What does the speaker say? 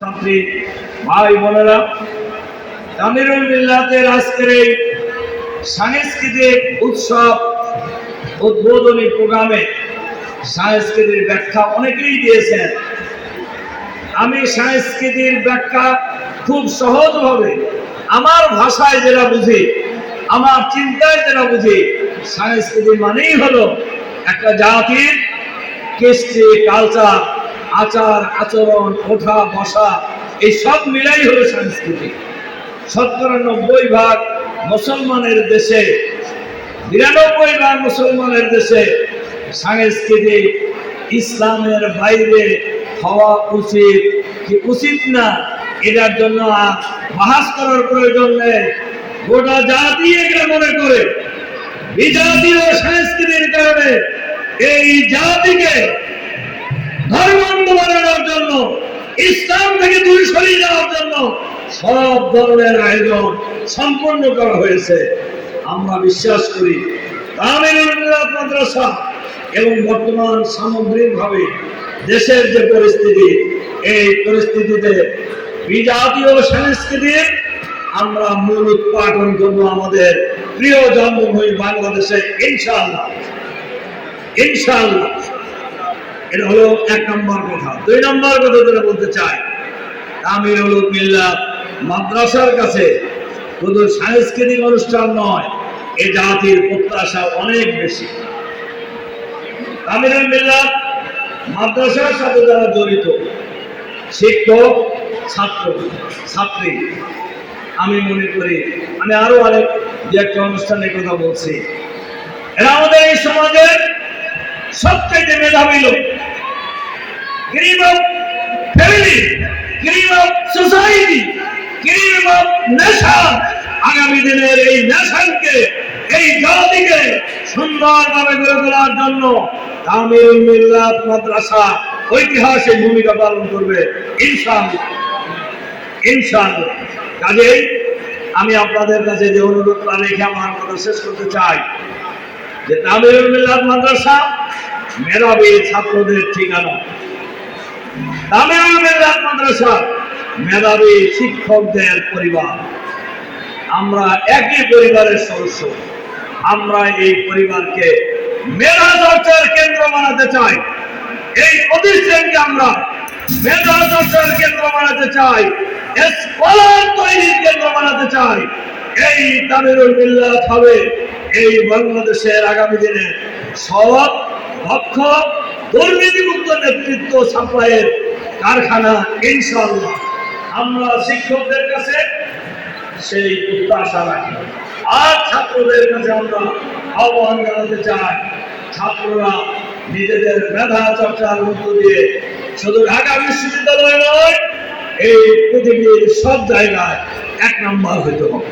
ছাত্রী ভাই বোনেরা, আমিরুল মিল্লাতের আজকের এই সাংস্কৃতিক উৎসব উদ্বোধনী প্রোগ্রামে সংস্কৃতির ব্যাখ্যা অনেকেই দিয়েছেন। আমি সংস্কৃতির ব্যাখ্যা খুব সহজভাবে আমার ভাষায় যেটা বুঝি, আমার চিন্তায় যেটা বুঝি, সংস্কৃতি মানেই হলো একটা জাতির কৃষ্টি, কালচার, আচার আচরণ, ওঠা বসা, এই সব মিলাই হলো সংস্কৃতি। ৯৭% মুসলমানের দেশে, ৯২% মুসলমানের দেশে সংস্কৃতি ইসলামের বাইরে হওয়া উচিত কি উচিত না, এটার জন্য বাহাস করার প্রয়োজন নেই। গোটা জাতি এটা মনে করে বিজাতীয় সংস্কৃতির কারণে এই জাতিকে ধর্মান্ধ বানানোর জন্য, ইসলাম থেকে দূরে সরিয়ে যাওয়ার জন্য সব ধরনের আয়োজন সম্পন্ন করা হয়েছে। আমরা বিশ্বাস করি আমিরুল মিল্লাত মাদ্রাসা এবং বর্তমান সামগ্রিকভাবে দেশের যে পরিস্থিতি, এই পরিস্থিতিতে বিজাতীয় সংস্কৃতির আমরা মূল উৎপাদন করবো আমাদের প্রিয় জন্মভূমি বাংলাদেশে, ইনশাআল্লাহ। ইনশাআল্লাহ, এটা হলো ১ নম্বর কথা। ২ নম্বর কথা যেটা বলতে চাই, আমিরুল মিল্লাত মাদ্রাসার কাছে শুধু সাংস্কৃতিক অনুষ্ঠান নয়, এই জাতির প্রত্যাশা অনেক বেশি। আমিরুল মিল্লাত মাদ্রাসার সাথে যারা জড়িত, শিক্ষক, ছাত্র, ছাত্রী, আমি মনে করি, আমি আরো অনেক যে একটা অনুষ্ঠানের কথা বলছি, এরা আমাদের এই সমাজের সবচেয়ে মেধাবী লোক, cream of family, cream of society, cream of nation. আগামী দিনের এই নেশনকে, এই জাতিকে সুন্দরভাবে গড়ে তোলার জন্য আমিরুল মিল্লাত মাদ্রাসা ঐতিহাসিক ভূমিকা পালন করবে, ইনশাআল্লাহ। ইনশাআল্লাহ। কাজেই আমি আপনাদের কাছে যে অনুরোধটা রেখে আমার কথা শেষ করতে চাই, যে আমিরুল মিল্লাত মাদ্রাসা মেধাবী ছাত্রদের ঠিকানা, আমিরুল মিল্লাত মাদ্রাসা মেধাবী শিক্ষকদের পরিবার। আমরা একই পরিবারের সদস্য। আমরা এই পরিবারকে মেধা চর্চার কেন্দ্র বানাতে চাই। এই প্রতিষ্ঠানকে আমরা মেধা চর্চার কেন্দ্র বানাতে চাই, স্কলার তৈরির কেন্দ্র বানাতে চাই। এই আমিরুল মিল্লাত হবে এই বাংলাদেশের আগামী দিনে সৎ, দক্ষ, দুর্নীতিমুক্ত নেতৃত্ব সাপ্লাইয়ের কারখানা, ইনশাআল্লাহ। আমরা শিক্ষকদের কাছে সেই প্রত্যাশা রাখি। আর ছাত্রদের কাছে আমরা আহ্বান জানাতে চাই, ছাত্ররা নিজেদের মেধা চর্চার মধ্য দিয়ে শুধু ঢাকা বিশ্ববিদ্যালয় নয়, এই পৃথিবীর সব জায়গায় ১ নম্বর হইতে হবে।